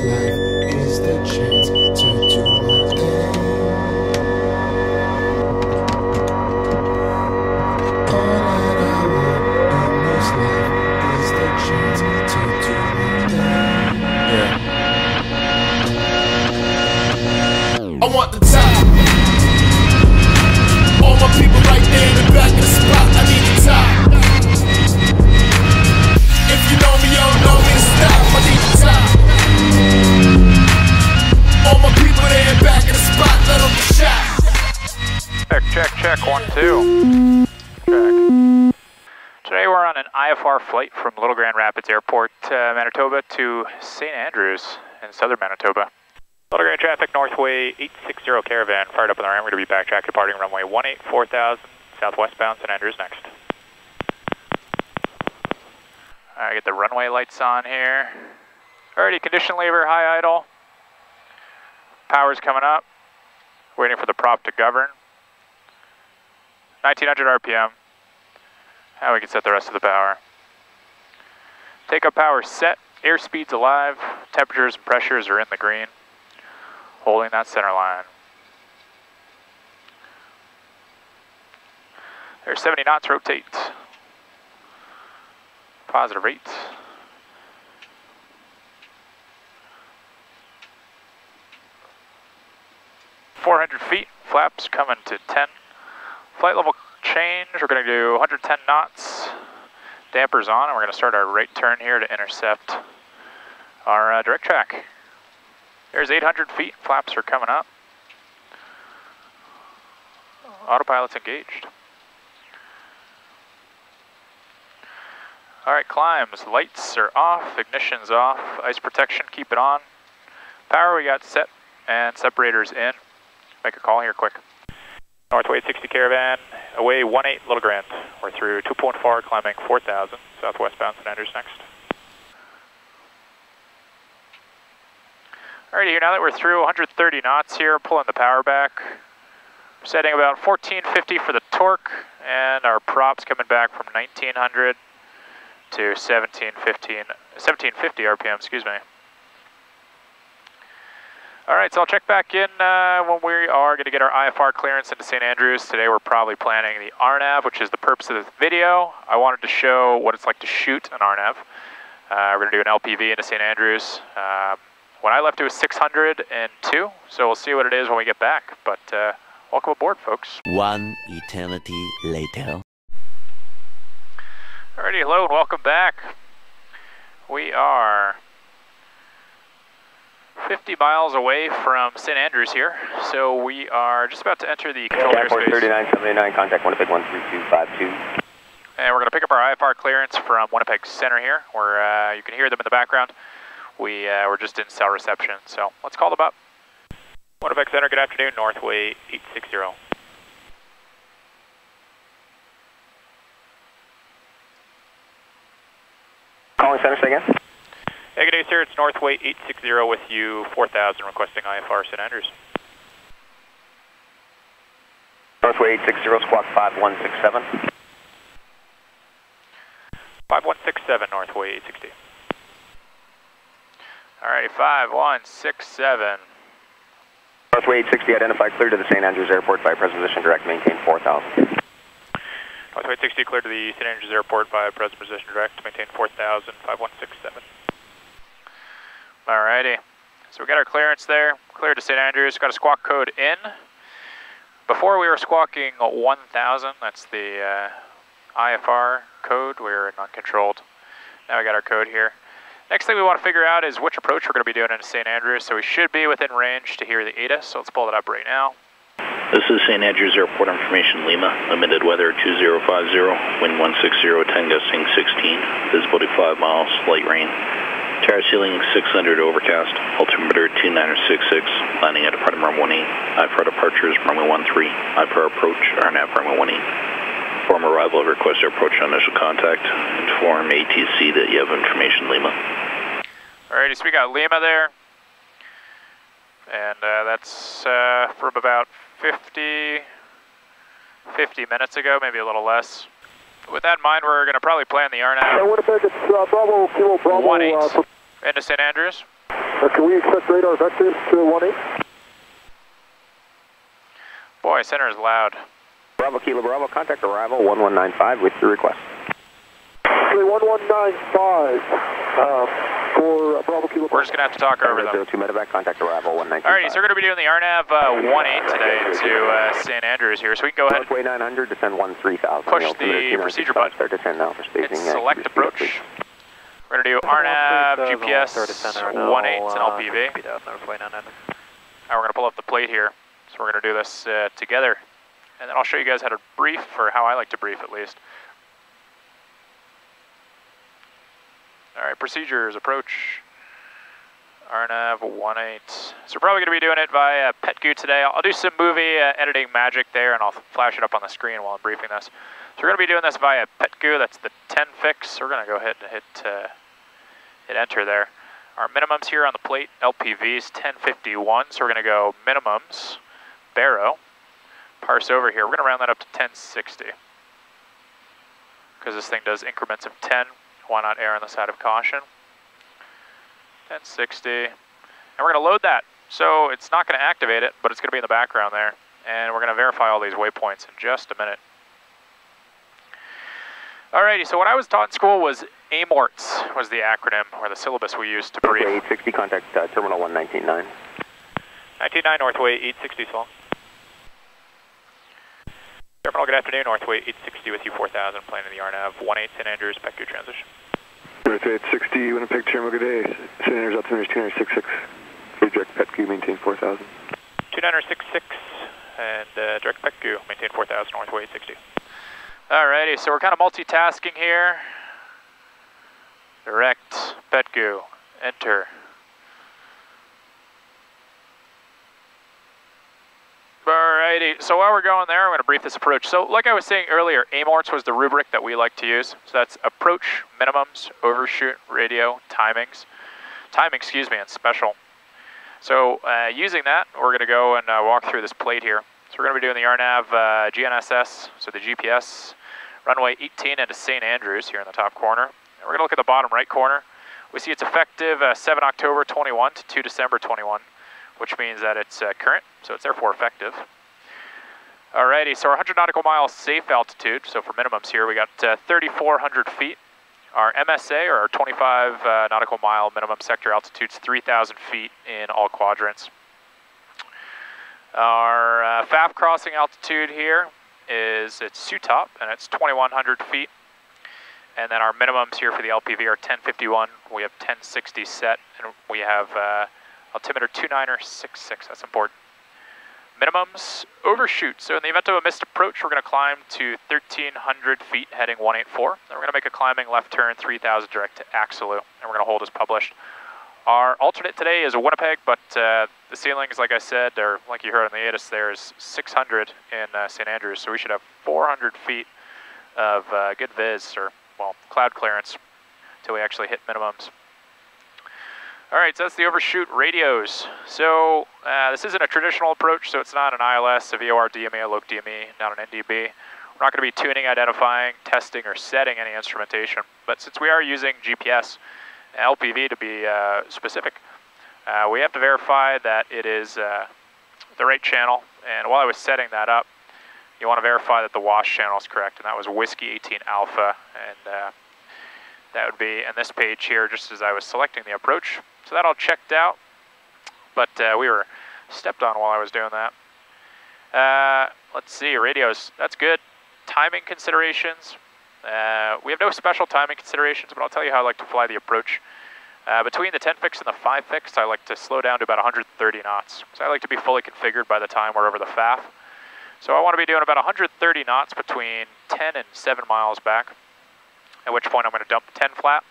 life is the chance to do my thing. All that I want in this life is the chance to do my thing. Yeah. I want the top. All my people right there in the back of the spot. I need the top. If you know me, you don't know me to stop. I need the top. All my people there back in the spot. Let them be shot. Check, 1, 2. Check. Today we're on an IFR flight from Little Grand Rapids Airport, Manitoba to St. Andrews in southern Manitoba. Little Grand traffic, Northway 860 Caravan, fired up on the ramp. We're going to be backtrack departing runway 18 4000, southwestbound St. Andrews next. Alright, get the runway lights on here. Alrighty, condition lever, high idle. Power's coming up. Waiting for the prop to govern. 1900 RPM. Now we can set the rest of the power. Take-up power set. Airspeed's alive. Temperatures and pressures are in the green. Holding that center line. There's 70 knots, rotate. Positive 8. .400 feet, flaps coming to 10. Flight level change, we're going to do 110 knots. Dampers on, and we're going to start our right turn here to intercept our direct track. There's 800 feet, flaps are coming up. Autopilot's engaged. Alright, climbs, lights are off, ignition's off, ice protection, keep it on. Power we got set, and separators in. Make a call here quick. Northway 860 Caravan, away 18 Little Grand. We're through 2.4, climbing 4000, southwestbound St. Andrews next. Alrighty, here now that we're through 130 knots here, pulling the power back. We're setting about 1450 for the torque, and our props coming back from 1900 to 1750 RPM, excuse me. Alright, so I'll check back in when we are going to get our IFR clearance into St. Andrews. Today we're probably planning the RNAV, which is the purpose of this video. I wanted to show what it's like to shoot an RNAV. We're going to do an LPV into St. Andrews. When I left it was 602, so we'll see what it is when we get back. But welcome aboard, folks. One eternity later. Alrighty, hello and welcome back. We are 50 miles away from St. Andrews here, so we are just about to enter the controlled airspace. 3979, contact Winnipeg 13252. And we're going to pick up our IFR clearance from Winnipeg Center here, where you can hear them in the background. We're just in cell reception, so let's call them up. Winnipeg Center, good afternoon, Northway 860. Calling center, say again? Hey, good day, sir. It's Northway 860 with you, 4000, requesting IFR St. Andrews. Northway 860, squawk 5167. 5167, Northway 860. Alrighty, 5167. Northway 860, identified clear to the St. Andrews Airport by present position direct, maintain 4000. Northway 860, clear to the St. Andrews Airport by present position direct, maintain 4000, 5167. Alrighty, so we got our clearance there, cleared to St. Andrews, got a squawk code in. Before we were squawking 1000, that's the IFR code, we were in uncontrolled. Now we got our code here. Next thing we want to figure out is which approach we're going to be doing into St. Andrews, so we should be within range to hear the ATIS, so let's pull it up right now. This is St. Andrews Airport information, Lima. Limited weather 2050, wind 160, 10 gusting 16, visibility 5 miles, light rain. Tower ceiling 600 overcast, altimeter 2966, landing at departure runway 18, IFR departures runway 13, IFR approach, RNAV runway 18. Inform arrival, request approach on initial contact, inform ATC that you have information, Lima. Alrighty, so we got Lima there, and that's from about 50 minutes ago, maybe a little less. With that in mind, we're going to probably plan the RNAV 18 into St. Andrews. Can we expect radar vectors to 18? Boy, center is loud. Bravo Kilo Bravo, contact arrival 1195 with your request. 1195 for Bravo Kilo. We're just going to have to talk over them. 02 medevac, contact arrival 195. Alrighty, so we're going to be doing the RNAV 18 today to St. Andrews here, so we can go ahead Northway 900, descend 13,000. push the procedure button. Start descend now for staging. Hit select approach. We're going to do RNAV, GPS, 18 and LPV. Now we're going to pull up the plate here, so we're going to do this together. And then I'll show you guys how to brief, or how I like to brief at least. Alright, procedures, approach, RNAV 18. So we're probably going to be doing it via PetGoo today. I'll do some movie editing magic there, and I'll flash it up on the screen while I'm briefing this. So we're going to be doing this via PetGoo. That's the 10 fix. So we're going to go ahead and hit enter there. Our minimums here on the plate, LPV is 1051. So we're going to go minimums, baro, parse over here. We're going to round that up to 1060. Because this thing does increments of 10. Why not err on the side of caution? 1060. And we're going to load that. So it's not going to activate it, but it's going to be in the background there. And we're going to verify all these waypoints in just a minute. Alrighty, so what I was taught in school was AMORTS was the acronym, or the syllabus we used to brief. 860, contact terminal 1199. 199 Northway 860 Swell. Terminal, good afternoon, Northway 860 with you 4000, planning the RNAV 18 St. Andrews, PetGoo transition. Northway 860, Winnipeg, Terminal, good day. St. Andrews, altimeter 2966. Free direct PetGoo, maintain 4000. 2966, and direct PetGoo, maintain 4000, Northway 860. Alrighty, so we're kind of multitasking here. Direct PetGoo, enter. Alrighty, so while we're going there, I'm going to brief this approach. So like I was saying earlier, AMORTS was the rubric that we like to use. So that's approach, minimums, overshoot, radio, timing, and special. So using that, we're going to go and walk through this plate here. So we're going to be doing the RNAV GNSS, so the GPS, runway 18 into St. Andrews here in the top corner. And we're going to look at the bottom right corner. We see it's effective 7 October 21 to 2 December 21. Which means that it's current, so it's therefore effective. Alrighty, so our 100 nautical miles safe altitude, so for minimums here, we got 3,400 feet. Our MSA, or our 25 nautical mile minimum sector altitude, is 3,000 feet in all quadrants. Our FAF crossing altitude here is, it's SUTOP, and it's 2,100 feet. And then our minimums here for the LPV are 1051, we have 1060 set, and we have altimeter 2966, that's important. Minimums, overshoot. So in the event of a missed approach, we're going to climb to 1,300 feet heading 184. Then we're going to make a climbing left turn 3,000 direct to Axeloo, and we're going to hold as published. Our alternate today is Winnipeg, but the ceilings, like I said, or like you heard on the ATIS there, is 600 in St. Andrews. So we should have 400 feet of good viz, or, well, cloud clearance, until we actually hit minimums. Alright, so that's the overshoot radios. So this isn't a traditional approach, so it's not an ILS, a VOR DME, a LOC DME, not an NDB. We're not going to be tuning, identifying, testing, or setting any instrumentation. But since we are using GPS, LPV to be specific, we have to verify that it is the right channel. And while I was setting that up, you want to verify that the wash channel is correct, and that was Whiskey 18 Alpha, and that would be in this page here, just as I was selecting the approach. So that all checked out, but we were stepped on while I was doing that. Let's see, radios, that's good. Timing considerations. We have no special timing considerations, but I'll tell you how I like to fly the approach. Between the 10 fix and the 5 fix, I like to slow down to about 130 knots. So I like to be fully configured by the time we're over the FAF. So I want to be doing about 130 knots between 10 and 7 miles back, at which point I'm going to dump 10 flap.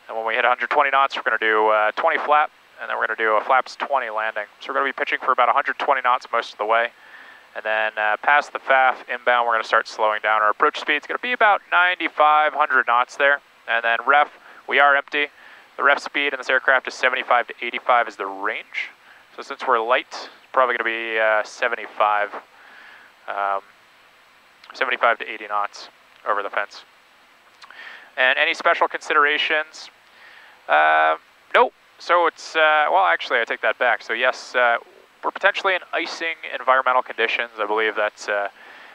And when we hit 120 knots, we're going to do 20 flap, and then we're going to do a flaps 20 landing. So we're going to be pitching for about 120 knots most of the way. And then past the FAF, inbound, we're going to start slowing down. Our approach speed is going to be about 9,500 knots there. And then ref, we are empty. The ref speed in this aircraft is 75 to 85 is the range. So since we're light, it's probably going to be 75 to 80 knots over the fence. And any special considerations? Nope. So it's, well, actually, I take that back. So yes, we're potentially in icing environmental conditions. I believe that's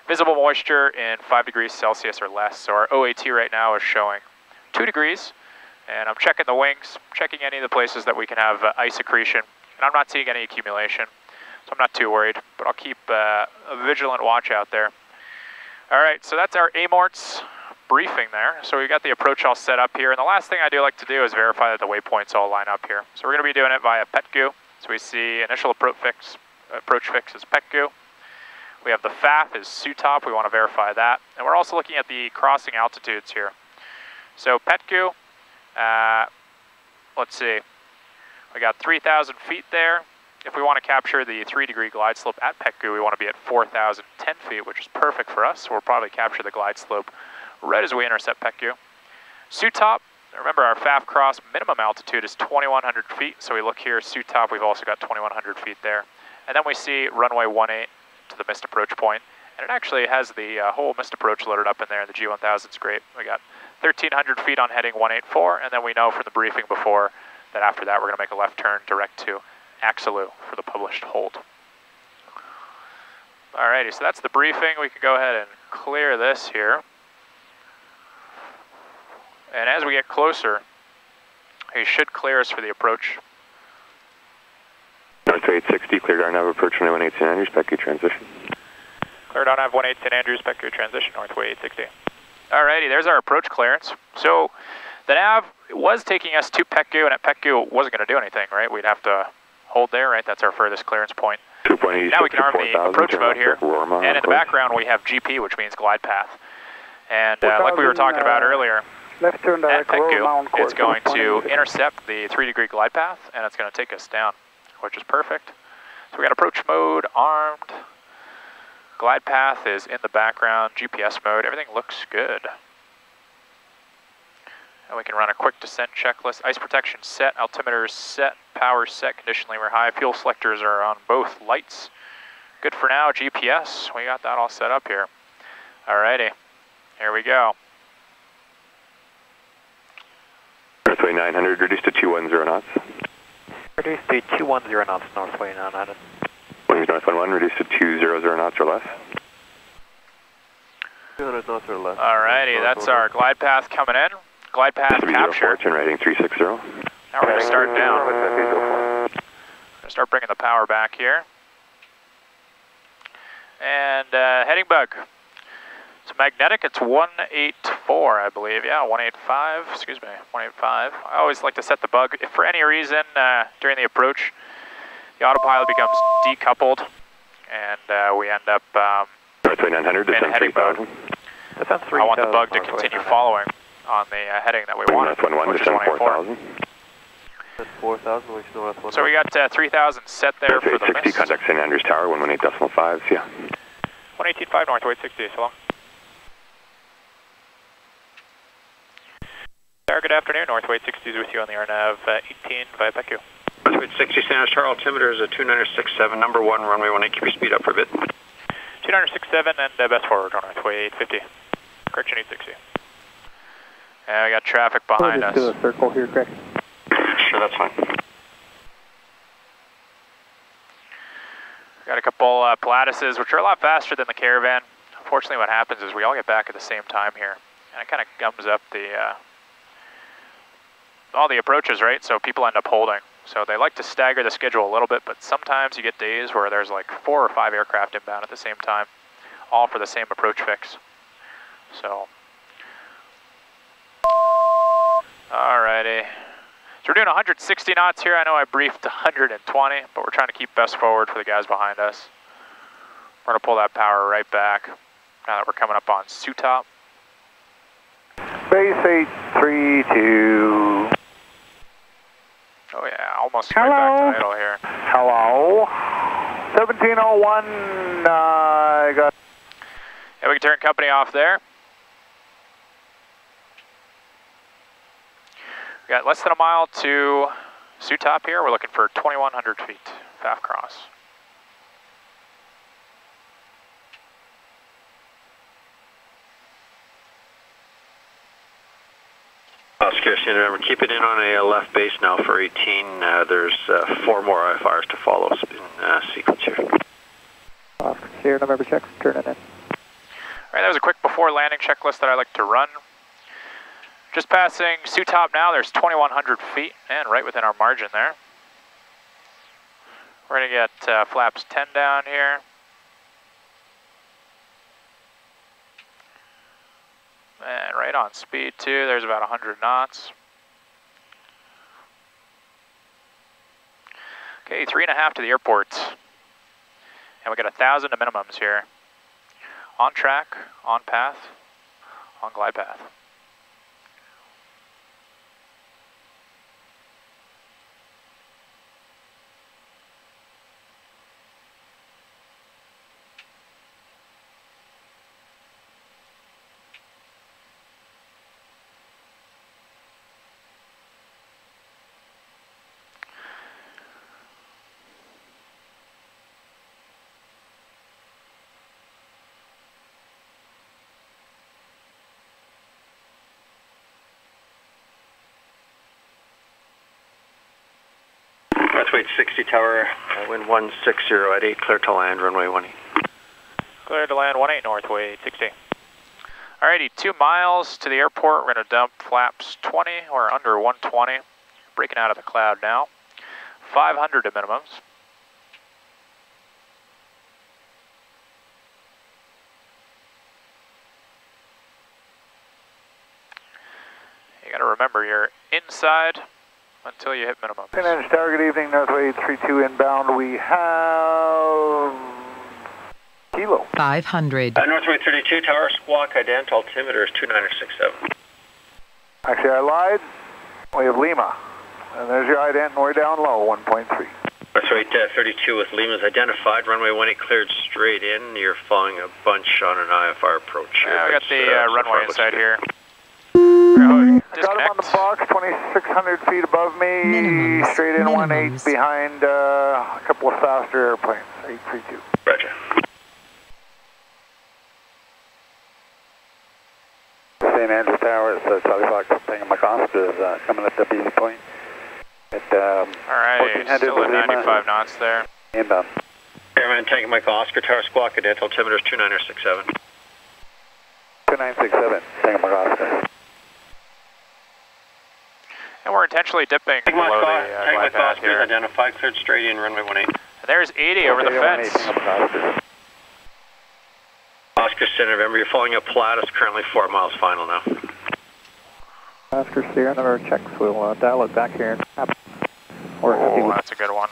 visible moisture in 5 degrees Celsius or less. So our OAT right now is showing 2 degrees. And I'm checking the wings, checking any of the places that we can have ice accretion. And I'm not seeing any accumulation, so I'm not too worried. But I'll keep a vigilant watch out there. All right, so that's our AMORTS briefing there. So we got the approach all set up here. And the last thing I do like to do is verify that the waypoints all line up here. So we're going to be doing it via PETGU. So we see initial approach fix is PETGU. We have the FAF is SUTOP. We want to verify that. And we're also looking at the crossing altitudes here. So PETGU. Let's see, we got 3,000 feet there. If we want to capture the 3-degree glide slope at PETGU, we want to be at 4,010 feet, which is perfect for us. So we'll probably capture the glide slope right as we intercept PETGU. SUTOP, remember our FAF cross minimum altitude is 2,100 feet. So we look here, SUTOP, we've also got 2,100 feet there. And then we see runway 18 to the missed approach point. And it actually has the whole missed approach loaded up in there, and the G1000 is great. We got 1,300 feet on heading 184, and then we know from the briefing before that after that we're going to make a left turn direct to Axeloo for the published hold. Alrighty, so that's the briefing. We can go ahead and clear this here. And as we get closer, he should clear us for the approach. Northway 860, cleared RNAV approach runway 18 Andrews, PETGU transition. Cleared RNAV 18 Andrews, PETGU transition, Northway 860. Alrighty, there's our approach clearance. So the nav was taking us to PETGU, and at PETGU it wasn't going to do anything, right? We'd have to hold there, right? That's our furthest clearance point. Now we can arm the approach mode here, and in the background we have GP, which means glide path. And like we were talking about earlier, left turn at PETGU, it's going to 180. intercept the 3-degree glide path, and it's going to take us down, which is perfect. So we got approach mode armed. Glide path is in the background, GPS mode, everything looks good. And we can run a quick descent checklist. Ice protection set, altimeter set, power set, condition limiter high. Fuel selectors are on both lights. Good for now, GPS, we got that all set up here. Alrighty, here we go. Northway 900, reduced to 210 knots. Reduced to 210 knots, Northway 900. Wings North 11, reduced to 200 knots or less. 200 knots or less. Alrighty, that's our glide path coming in. Glide path capture. Turn rating 360. Now we're going to start down. We're going to start bringing the power back here. And heading bug. It's magnetic, it's 184, I believe. Yeah, 185, excuse me, 185. I always like to set the bug. If for any reason during the approach, the autopilot becomes decoupled, and we end up Northway 900, in a heading mode. I want the bug to continue following on the heading that we want, which is 184. 4,000, So we got 3,000 set there for the miss. Contact St. Andrews Tower, 118.5, yeah. 118.5 Northway 60, so long. Good afternoon, Northway 60 is with you on the RNAV 18 via PETGU. Northway 60 San Andreas Tower, altimeter is a 2967, number 1, runway 18, keep your speed up for a bit. 2967 and best forward on Northway 850. Correction 860. And we got traffic behind us. Do a circle here, Greg. Sure, that's fine. Got a couple Pilatuses, which are a lot faster than the Caravan. Unfortunately, what happens is we all get back at the same time here. And it kind of gums up the all the approaches, right? So people end up holding. So they like to stagger the schedule a little bit, but sometimes you get days where there's like 4 or 5 aircraft inbound at the same time, all for the same approach fix. So, alrighty. So we're doing 160 knots here. I know I briefed 120, but we're trying to keep best forward for the guys behind us. We're gonna pull that power right back now that we're coming up on SUTOP. Base 832. Oh yeah, almost right back to idle here. Hello. 1701, I got... Yeah, we can turn company off there. We got less than a mile to SUTOP here. We're looking for 2,100 feet, FAF cross. Oscar Oscar, Sierra November, keep it in on a left base now for 18. There's 4 more IFRs to follow in sequence here. Oscar, Sierra November, checks, turning in. All right, that was a quick before landing checklist that I like to run. Just passing Sioux Top now, there's 2,100 feet, and right within our margin there. We're going to get flaps 10 down here. And right on speed too, there's about 100 knots. Okay, 3.5 to the airport. And we got 1,000 to minimums here. On track, on path, on glide path. Wait 60 tower, wind 160 at 8, clear to land, runway 18. Clear to land 18 northway 60. Alrighty, 2 miles to the airport. We're going to dump flaps 20 or under 120. Breaking out of the cloud now. 500 to minimums. You got to remember, you're inside until you hit minimum. St. Andrews Tower, good evening, Northway 832 inbound. We have Kilo. 500. Northway 32 tower, squawk, ident, altimeter is 2967. Actually, I lied. We have Lima. And there's your ident, and we're down low, 1.3. Northway 32 with Lima's identified, runway 18 cleared straight in. You're following a bunch on an IFR approach here. Yeah, we got the runway inside here. I got him on the box, 2,600 feet above me, minimums, straight in 1.8 behind a couple of faster airplanes, 832. Roger. St. Andrews Tower, Charlie Fox, Tango McOsker is coming at the BZ point. Alright, still at 95 knots there. Inbound. Airman Tango Michael Oscar Tower, squawk, ident, altimeter is 2967. 2967, Tango McOsker. And we're intentionally dipping below the glide path here. Identified, cleared straight in, runway 18. And there's 80 over the fence. Oscar Center, November, you're following a Pilatus, currently 4 miles final now. Oscar Sierra November checks, we'll dial it back here. We're happy with, that's a good one.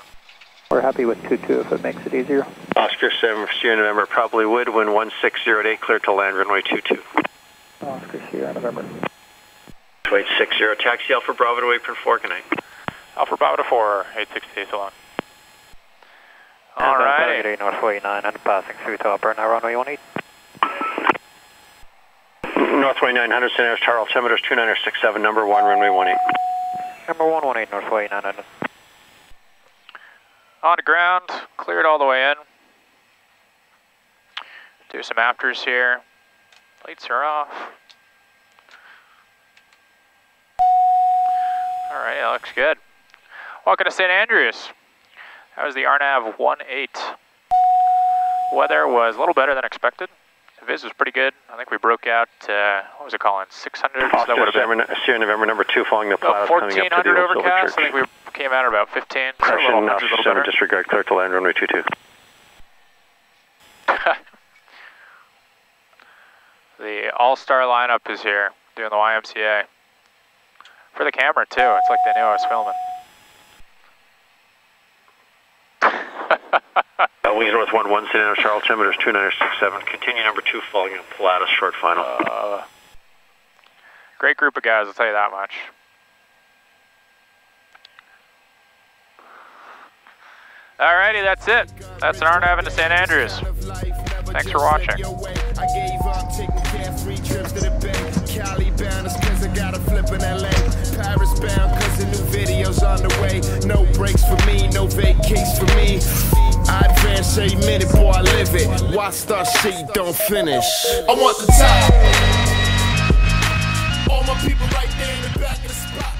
We're happy with 22 if it makes it easier. Oscar Sierra November, probably would, wind 160 at 8, clear to land, runway 22. Oscar Sierra November. Wait 60, taxi Alpha Bravo to apron 4, good night. Alpha Bravo to 4, 860, so long. Alright. Northway 9, and passing through topper, now runway 18. Northway 900, St. Andrews Tower, altimeter is 2967, number 1, runway 18. Number 118, Northway 900. On the ground, cleared all the way in. Do some afters here. Lights are off. Alright, that looks good. Welcome to St. Andrews. That was the RNAV 18. Weather was a little better than expected. The viz was pretty good. I think we broke out, what was it calling, 600? So that would have been Sierra November number 2 following the Pilatus coming up to the 1,400 old Silver overcast. Church. I think we came out at about 15. So a Correction, little 100, little better. disregard, clear to land, runway 22. The all-star lineup is here, doing the YMCA. For the camera, too. It's like they knew I was filming. Wings North 11, St. Andrews Charles, altimeter is 2967. Continue number 2 following a Pilatus short final. Great group of guys, I'll tell you that much. Alrighty, that's it. That's an RNAV into St. Andrews. Thanks for watching. I gave up taking carefree trips to the bank. Cali bound is cause I got a flip in LA. Paris bound cause the new video's on the way. No breaks for me, no vacates for me. I advance every minute, boy, I live it. Why start shit you don't finish? I want the top. All my people right there in the back of the spot.